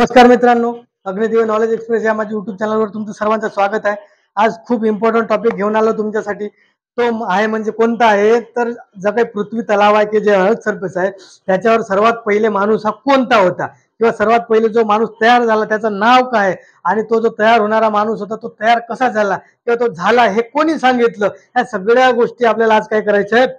नमस्कार मित्रांनो, Agnidev knowledge express या माझ्या युट्यूब चॅनलवर तुमचं सर्वांचं स्वागत आहे। आज खूप इम्पॉर्टंट टॉपिक घेऊन आलो तुमच्यासाठी। तो आहे म्हणजे कोणता आहे तर जो काही पृथ्वी तलाव आहे की जे अर्थ सरफेस आहे त्याच्यावर सर्वात पहिले माणूस हा कोणता होता किंवा सर्वात पहिले जो माणूस तयार झाला त्याचं नाव काय आणि तो जो तयार होणारा माणूस होता तो तयार कसा झाला किंवा तो झाला हे कोणी सांगितलं, ह्या सगळ्या गोष्टी आपल्याला आज काय करायच्या आहेत,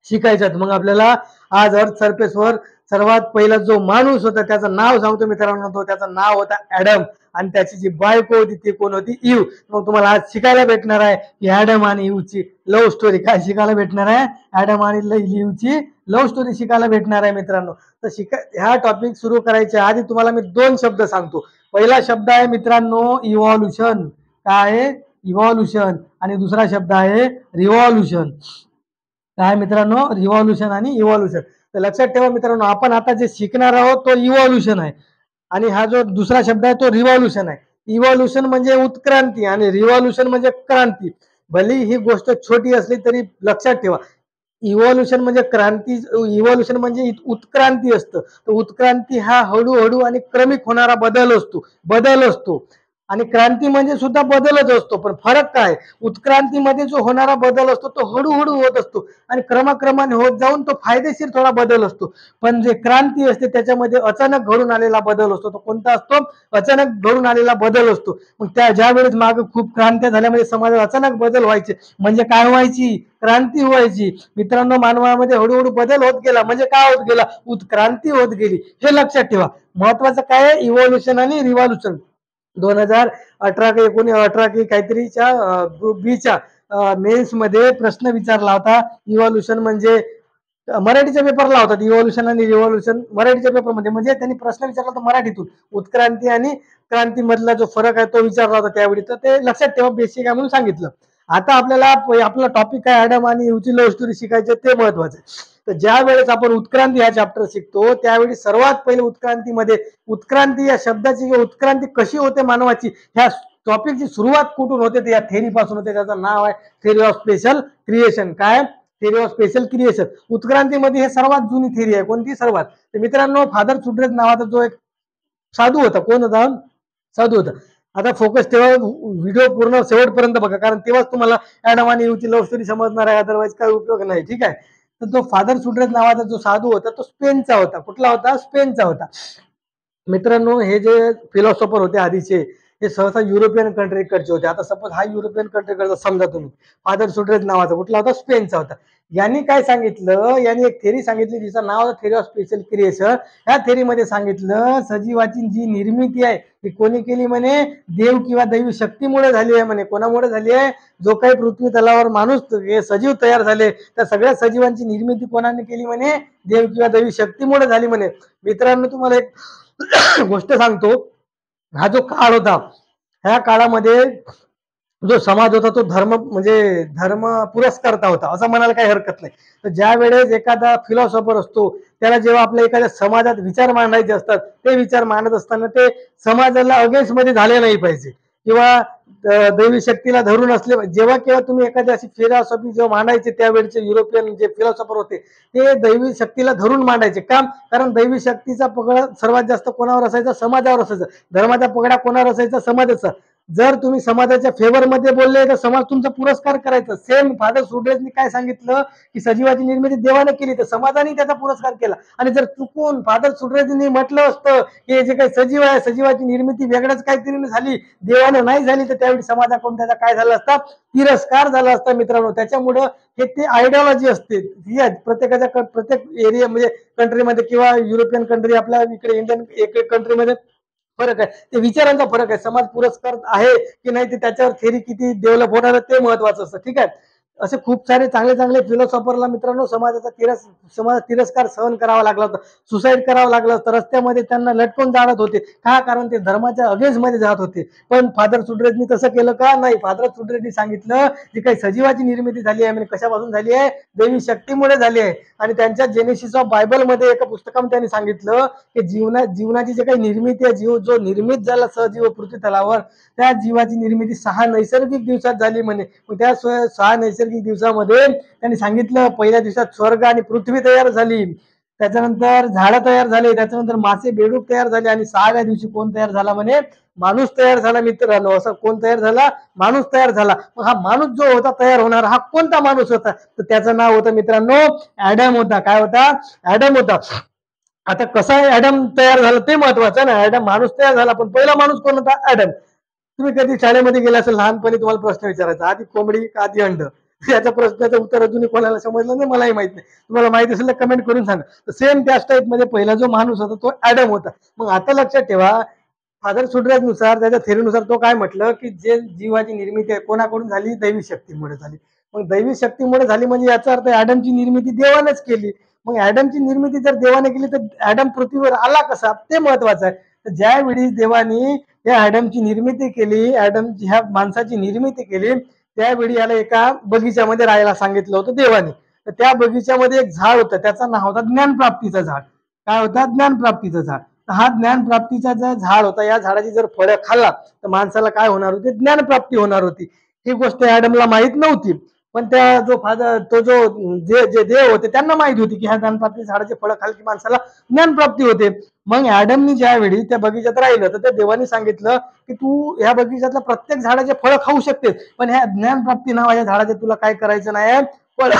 शिकायच्यात। मग आपल्याला आज अर्थ सरफेसवर सर्वात पहिला जो माणूस होता त्याचं नाव सांगतो मित्रांनो, तो त्याचं नाव होता ऍडम आणि त्याची जी बायको होती ती कोण होती, इव। मग तुम्हाला आज शिकायला भेटणार आहे की ऍडम आणि इवची लव्ह स्टोरी। काय शिकायला भेटणार आहे? ऍडम आणि इवची लव्ह स्टोरी शिकायला भेटणार आहे मित्रांनो। तर ह्या टॉपिक सुरू करायच्या आधी तुम्हाला मी दोन शब्द सांगतो। पहिला शब्द आहे मित्रांनो इव्हॉल्युशन। काय आहे? इव्हॉल्युशन। आणि दुसरा शब्द आहे रिव्हॉल्युशन। काय मित्रांनो? रिव्हॉल्युशन आणि इव्हॉल्युशन। तर लक्षात ठेवा मित्रांनो, आपण आता जे शिकणार आहोत तो इव्हॉल्युशन आहे आणि हा जो दुसरा शब्द आहे तो रिव्हॉल्युशन आहे। इव्हॉल्युशन म्हणजे उत्क्रांती आणि रिव्हॉल्युशन म्हणजे क्रांती। भले ही गोष्ट छोटी असली तरी लक्षात ठेवा, इव्हॉल्युशन म्हणजे क्रांती, इव्हॉल्युशन म्हणजे उत्क्रांती असतं। तर उत्क्रांती हा हळूहळू आणि क्रमिक होणारा बदल असतो आणि क्रांती म्हणजे सुद्धा बदलच असतो। पण फरक काय? उत्क्रांतीमध्ये जो होणारा बदल असतो तो हळूहळू होत असतो आणि क्रमाक्रमाने होत जाऊन तो फायदेशीर थोडा बदल असतो। पण जे क्रांती असते त्याच्यामध्ये अचानक घडून आलेला बदल असतो। तो कोणता असतो? अचानक घडून आलेला बदल असतो। मग त्या ज्या वेळेस मागे खूप क्रांत्या झाल्या म्हणजे समाजात अचानक बदल व्हायचे म्हणजे काय व्हायची? क्रांती व्हायची। मित्रांनो, मानवामध्ये हळूहळू बदल होत गेला म्हणजे काय होत गेला? उत्क्रांती होत गेली। हे लक्षात ठेवा। महत्वाचं काय आहे? इव्हॉल्युशन आणि रिव्हॉल्युशन। 2018 की 1918 की काहीतरीच्या ग्रुप बीच्या मेन्स मध्ये प्रश्न विचारला होता, इव्हॉल्युशन म्हणजे मराठीच्या पेपरला होता। इव्हॉल्युशन आणि रिव्हॉल्युशन मराठीच्या पेपरमध्ये, म्हणजे त्यांनी प्रश्न विचारला होता मराठीतून, उत्क्रांती आणि क्रांती मधला जो फरक आहे तो विचारला होता त्यावेळी। तर ते लक्षात ठेवा, बेसिक आहे म्हणून सांगितलं। आता आपल्याला आपला टॉपिक काय, ऍडम आणि इव्हची लव्ह स्टोरी शिकायची, ते महत्वाचं आहे। तर ज्या वेळेस आपण उत्क्रांती हा चॅप्टर शिकतो त्यावेळी सर्वात पहिले उत्क्रांतीमध्ये, उत्क्रांती या शब्दाची उत्क्रांती कशी होते मानवाची, ह्या टॉपिकची सुरुवात कुठून होते ते या थेरी पासून होते। त्याचं नाव आहे थेरी ऑफ स्पेशल क्रिएशन। काय? Theory of special creation. उत्क्रांतीमध्ये हे सर्वात जुनी थेरी आहे। कोणती? सर्वात। तर मित्रांनो, फादर सुड्रेज नावाचा जो एक साधू होता, कोण होता? साधू होता। आता फोकस ठेवा, व्हिडिओ पूर्ण शेवटपर्यंत बघा, कारण तेव्हाच तुम्हाला ऍडम आणि इव्हची लव्ह स्टोरी समजणार आहे, अदरवाईज काही उपयोग नाही। ठीक आहे? तर तो फादर सुड्रेज नावाचा जो साधू होता तो स्पेनचा होता। कुठला होता? स्पेनचा होता। मित्रांनो, हे जे फिलॉसॉफर होते आधीचे, हे सहसा युरोपियन कंट्रीकडचे होते। आता सपोज हा युरोपियन कंट्रीकडचा समजा तुम्ही, फादर सुड्रेज नावाचा कुठला होता? स्पेनचा होता। यांनी काय सांगितलं? यांनी एक थेरी सांगितली जिचं नाव आहे थेरी ऑफ स्पेशल क्रिएशन। ह्या थेरीमध्ये सांगितलं सजीवाची जी निर्मिती आहे ती कोणी केली म्हणे? देव किंवा दैवी शक्तीमुळे झाली आहे म्हणे। कोणामुळे झाली आहे? जो काही पृथ्वी तलावर माणूस सजीव तयार झाले त्या सगळ्या सजीवांची निर्मिती कोणाने केली म्हणे? देव किंवा दैवी शक्तीमुळे झाली म्हणे। मित्रांनो, तुम्हाला एक गोष्ट सांगतो, हा जो काळ होता ह्या काळामध्ये जो समाज होता तो धर्म पुरस्कर्ता होता असं म्हणायला काही हरकत नाही। तर ज्या वेळेस एखादा फिलॉसॉफर असतो त्याला जेव्हा आपल्या एखाद्या समाजात विचार मांडायचे असतात, ते विचार मांडत असताना ते समाजाला अगेन्स्ट मध्ये झाले नाही पाहिजे किंवा दैवी शक्तीला धरून असले। जेव्हा केव्हा तुम्ही एखादी अशी फिलॉसॉफी जेव्हा मांडायचे त्यावेळेचे युरोपियन जे फिलॉसॉफर होते ते दैवी शक्तीला धरून मांडायचे। काम? कारण दैवी शक्तीचा पगडा सर्वात जास्त कोणावर असायचा? समाजावर असायचा। धर्माचा पगडा कोणावर असायचा? समाजाचा। जर तुम्ही समाजाच्या फेवर मध्ये बोलले तर समाज तुमचा पुरस्कार करायचा। सेम फादर सुड्रेजनी काय सांगितलं की सजीवाची निर्मिती देवाने केली तर समाजाने त्याचा पुरस्कार केला। आणि जर चुकून फादर सुड्रेजनी म्हटलं असतं की जे काही सजीव आहे सजीवाची निर्मिती वेगळ्याच काहीतरी झाली, देवाने नाही झाली, तर त्यावेळी समाजाकडून त्याचा काय झाला असता? तिरस्कार झाला असता मित्रांनो। त्याच्यामुळं हे ते आयडिओलॉजी असते, प्रत्येकाच्या प्रत्येक एरिया म्हणजे कंट्रीमध्ये किंवा युरोपियन कंट्री, आपल्या इकडे इंडियन एक कंट्रीमध्ये फरक आहे। ते विचारांचा फरक आहे। समाज पुरस्कार आहे की नाही ते त्याच्यावर थेरी किती डेव्हलप होणार आहे ते महत्वाचं असतं। ठीक आहे? असे खूप सारे चांगले चांगले फिलॉसॉफरला मित्रांनो समाज तिरस्कार सहन करावा लागला होता, सुसाईड करावं लागलं होतं, रस्त्यामध्ये त्यांना लटकून जाळत होते। का? कारण ते धर्माच्या अगेन्स्ट मध्ये जात होते। पण फादर सुड्रेजनी तसं केलं का? नाही। फादर सुड्रेजनी सांगितलं जी काही सजीवाची निर्मिती झाली आहे म्हणजे कशापासून झाली आहे? देवी शक्तीमुळे झाली आहे। आणि त्यांच्या जेनेसिस ऑफ बायबल मध्ये एका पुस्तकामध्ये त्यांनी सांगितलं की जीवनाची जे काही निर्मिती आहे, जीव जो निर्मित झाला सजीव पृथ्वी तलावर, त्या जीवाची निर्मिती 6 नैसर्गिक दिवसात झाली म्हणे। मग त्या 6 नैसर्गिक दिवसामध्ये त्यांनी सांगितलं पहिल्या दिवसात स्वर्ग आणि पृथ्वी तयार झाली, त्याच्यानंतर झाडं तयार झाले, त्याच्यानंतर मासे बेडूक तयार झाले आणि 6व्या दिवशी कोण तयार झाला म्हणे, माणूस तयार झाला मित्रांनो. असं कोण तयार झाला, माणूस तयार झाला. मग हा माणूस जो होता तयार होणार, हा कोणता माणूस होता, तर त्याचं नाव होतं मित्रांनो ऍडम होता. काय होता, ऍडम होता. आता कसा ऍडम तयार झाला ते महत्वाचं ना. ऍडम माणूस तयार झाला, पण पहिला माणूस कोण होता, ऍडम. तुम्ही कधी शाळेमध्ये गेला असेल लहानपणी, तुम्हाला प्रश्न विचारायचा आधी कोंबडी का आधी अंड, याच्या प्रश्नाचं उत्तर अजूनही कोणाला समजलं नाही, मलाही माहित नाही. तुम्हाला माहिती असेल तर कमेंट करून सांगा. तर सेम त्याच टाईप मध्ये पहिला जो माणूस होता तो ऍडम होता. मग आता लक्षात ठेवा, फादर सुडरॅज नुसार, त्याच्या थेरीनुसार तो काय म्हटलं की जे जीवाची निर्मिती आहे कोणाकडून झाली, दैवी शक्तीमुळे झाली. मग दैवी शक्तीमुळे झाली म्हणजे याचा अर्थ ऍडमची निर्मिती देवानेच केली. मग ऍडमची निर्मिती जर देवाने केली तर ऍडम पृथ्वीवर आला कसा, ते महत्वाचं आहे. तर ज्यावेळी देवानी या ऍडमची निर्मिती केली, ऍडमची ह्या माणसाची निर्मिती केली, त्यावेळी याला एका बगीच्यामध्ये राहायला सांगितलं होतं देवाने. तर त्या बगीच्यामध्ये एक झाड होतं, त्याचं नाव होतं ज्ञानप्राप्तीचं झाड. काय होता, ज्ञानप्राप्तीचं झाड. तर हा ज्ञानप्राप्तीचा जो झाड होता, या झाडाची जर फळं खाल्ला तर माणसाला काय होणार होती, ज्ञानप्राप्ती होणार होती. ही गोष्ट ऍडमला माहित नव्हती. पण त्या जो फादर, तो जो जे जे देव होते त्यांना माहित होती की ह्या ज्ञानप्राप्ती झाडाचे फळं खाल की माणसाला ज्ञानप्राप्ती होते. मग ऍडमनी ज्यावेळी त्या बगीचात राहिलं तर त्या देवाने सांगितलं की तू ह्या बगीचातल्या प्रत्येक झाडाचे फळं खाऊ शकतेस, पण ह्या ज्ञानप्राप्ती नावाच्या झाडाचे तुला काय करायचं नाही, फळ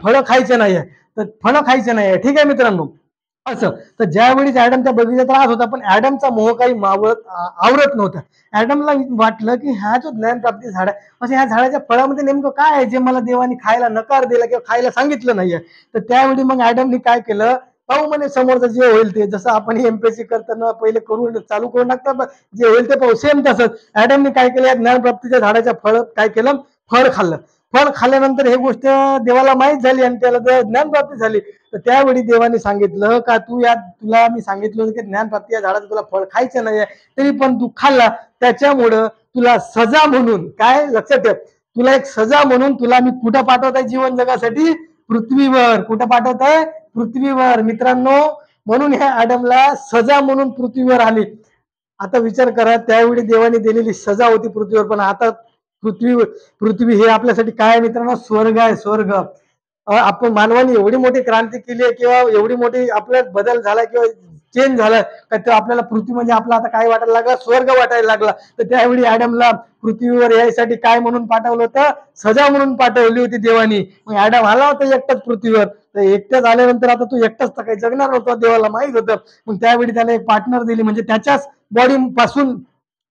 फळं खायचे नाही. तर फळं खायचे नाही, ठीक आहे मित्रांनो. असं तर ज्यावेळी ऍडम त्या बगीचात राहत होता, पण ऍडमचा मोह काही आवरत नव्हता. ऍडमला वाटलं की हा जो ज्ञानप्राप्ती झाड आहे, म्हणजे ह्या झाडाच्या फळामध्ये नेमकं काय आहे जे मला देवाने खायला नकार दिला किंवा खायला सांगितलं नाहीये. तर त्यावेळी मग ऍडमनी काय केलं, पाहू म्हणे समोरचं जे होईल ते, जसं आपण एमपीएससी करताना पहिले करून चालू करून टाकतात जे होईल ते पाहू, सेम तसंच ऍडमनी काय केलं, या ज्ञानप्राप्तीच्या झाडाच्या फळ काय केलं, फळ खाल्लं. फळ खाल्ल्यानंतर हे गोष्ट देवाला माहीत झाली आणि त्याला ज्ञानप्राप्ती झाली. तर त्यावेळी देवाने सांगितलं का तू या, तुला मी सांगितलं होतं की ज्ञानप्राप्ती या झाडाचं तुला फळ खायचं नाही, तरी पण तू खाल्ला, त्याच्यामुळं तुला सजा म्हणून, काय लक्षात ठेव, तुला एक सजा म्हणून तुला मी कुठं पाठवत आहे जीवन जगासाठी, पृथ्वीवर. कुठं पाठवत आहे, पृथ्वीवर मित्रांनो. म्हणून ह्या ऍडमला सजा म्हणून पृथ्वीवर आली. आता विचार करा, त्यावेळी देवाने दिलेली सजा होती पृथ्वीवर, पण आता पृथ्वी हे आपल्यासाठी काय मित्रांनो, स्वर्ग आहे, स्वर्ग. आपण मानवाने एवढी मोठी क्रांती केली आहे किंवा एवढी मोठी आपल्यात बदल झाला किंवा चेंज झाला का, ते आपल्याला पृथ्वी म्हणजे आपला आता काय वाटायला लागला, स्वर्ग वाटायला लागला. तर त्यावेळी ऍडमला पृथ्वीवर यायसाठी काय म्हणून पाठवलं होतं, सजा म्हणून पाठवली होती देवानी. मग ऍडम आला होता एकटाच पृथ्वीवर. तर एकटाच आल्यानंतर आता तो एकटाच तर काही जगणार नव्हता, देवाला माहित होतं. मग त्यावेळी त्याला एक पार्टनर दिली, म्हणजे त्याच्याच बॉडी पासून,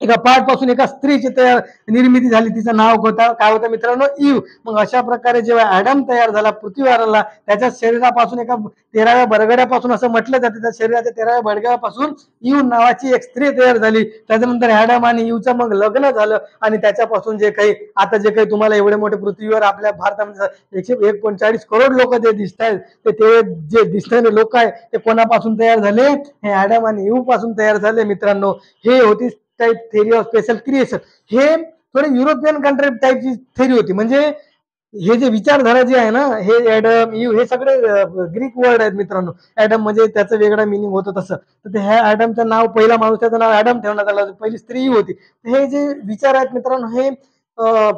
एका पार्ट पासून एका स्त्रीची तयार निर्मिती झाली, तिचं नाव होतं काय होतं मित्रांनो, ईव. मग अशा प्रकारे जेव्हा ऍडम तयार झाला पृथ्वीवर आला, त्याच्या शरीरापासून एका 13व्या बडगड्यापासून, असं म्हटलं जातं त्या शरीराच्या 13व्या बडगड्यापासून ईव नावाची एक स्त्री तयार झाली. त्याच्यानंतर ऍडम आणि ईवचं मग लग्न झालं आणि त्याच्यापासून जे काही आता जे काही तुम्हाला एवढे मोठे पृथ्वीवर आपल्या भारतामध्ये 139 करोड लोक जे दिसत आहेत, ते जे दिसणारे लोक आहे ते कोणापासून तयार झाले, हे ऍडम आणि ईव पासून तयार झाले मित्रांनो. हे होती type theory of special creation. हे थोडे युरोपियन कंट्री टाईपची थेरी होती. म्हणजे हे जे विचारधारा जी आहे ना, हे ऍडम ईव हे सगळे ग्रीक वर्ड आहेत मित्रांनो. ऍडम म्हणजे त्याचं वेगळं मिनिंग होतं तसं. तर ते ह्या ऍडमचं नाव, पहिला माणूस त्याचं नाव ऍडम ठेवण्यात आलं, पहिली स्त्री ईव होती. हे जे विचार आहेत मित्रांनो, हे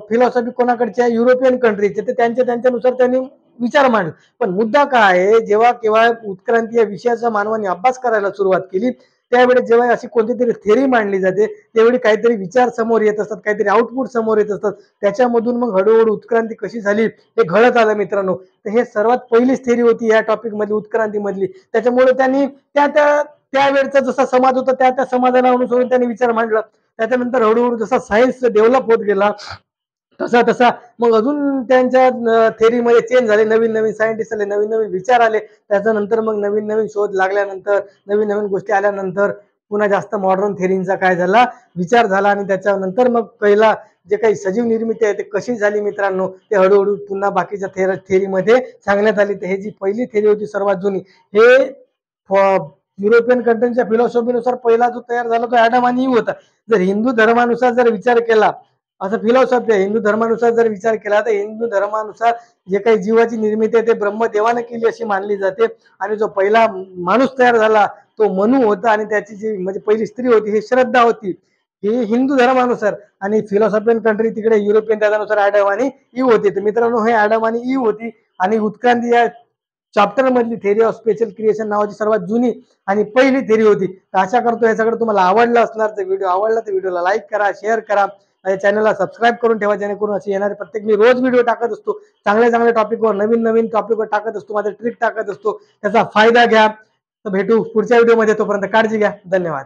फिलॉसॉफी कोणाकडच्या, युरोपियन कंट्रीचे, ते त्यांच्यानुसार त्यांनी विचार मांडले. पण मुद्दा काय आहे, जेव्हा केव्हा उत्क्रांती या विषयाचा मानवाने अभ्यास करायला सुरुवात केली, त्यावेळी जेव्हा अशी कोणती तरी थेरी मांडली जाते, त्यावेळी काहीतरी विचार समोर येत असतात, काहीतरी आउटपुट समोर येत असतात. त्याच्यामधून मग हळूहळू उत्क्रांती कशी झाली हे घडत आलं मित्रांनो. तर हे सर्वात पहिलीच थेरी होती या टॉपिक मधली, उत्क्रांती मधली. त्याच्यामुळे त्यांनी त्यावेळचा जसा समाज होता त्या समाजाला अनुसरून त्यांनी विचार मांडला. त्याच्यानंतर हळूहळू जसा सायन्स डेव्हलप होत गेला, तसा तसा मग अजून त्यांच्या थेरीमध्ये चेंज झाले, नवीन नवीन सायंटिस्ट आले, नवीन नवीन विचार आले. त्याच्यानंतर मग नवीन नवीन शोध लागल्यानंतर, नवीन नवीन गोष्टी आल्यानंतर पुन्हा जास्त मॉडर्न थेरींचा काय झाला, विचार झाला. आणि त्याच्यानंतर मग पहिला जे काही सजीव निर्मिती आहे ते कशी झाली मित्रांनो, ते हळूहळू पुन्हा बाकीच्या थेरीमध्ये सांगण्यात आली. तर हे जी पहिली थेरी होती सर्वात जुनी, हे युरोपियन कंट्रीच्या फिलॉसॉफीनुसार पहिला जो तयार झाला तो ऍडम आणि ईव होता. जर हिंदू धर्मानुसार जर विचार केला, असं फिलॉसॉफी आहे, हिंदू धर्मानुसार जर विचार केला तर हिंदू धर्मानुसार जे काही जीवाची निर्मिती आहे ते ब्रह्मदेवाने केली अशी मानली जाते. आणि जो पहिला माणूस तयार झाला तो मनु होता, आणि त्याची जी म्हणजे पहिली स्त्री होती ही श्रद्धा होती. ही हिंदू धर्मानुसार. आणि फिलॉसॉफियन कंट्री तिकडे युरोपियन, त्याच्यानुसार ऍडम आणि ईव होती. तर मित्रांनो, हे ऍडम आणि ईव होती. आणि उत्क्रांती या चॅप्टर मधली थेरी ऑफ स्पेशल क्रिएशन नावाची सर्वात जुनी आणि पहिली थेरी होती. आशा करतो हे सगळं तुम्हाला आवडलं असणार. तर व्हिडिओ आवडला तर व्हिडिओला लाईक करा, शेअर करा, चॅनलला सबस्क्राईब करून ठेवा, जेणेकरून असे येणारे प्रत्येक मी रोज व्हिडिओ टाकत असतो, चांगल्या चांगल्या टॉपिकवर, नवीन नवीन टॉपिकवर टाकत असतो, माझे ट्रिक टाकत असतो, त्याचा फायदा घ्या. तर भेटू पुढच्या व्हिडिओमध्ये, तोपर्यंत काळजी घ्या. धन्यवाद.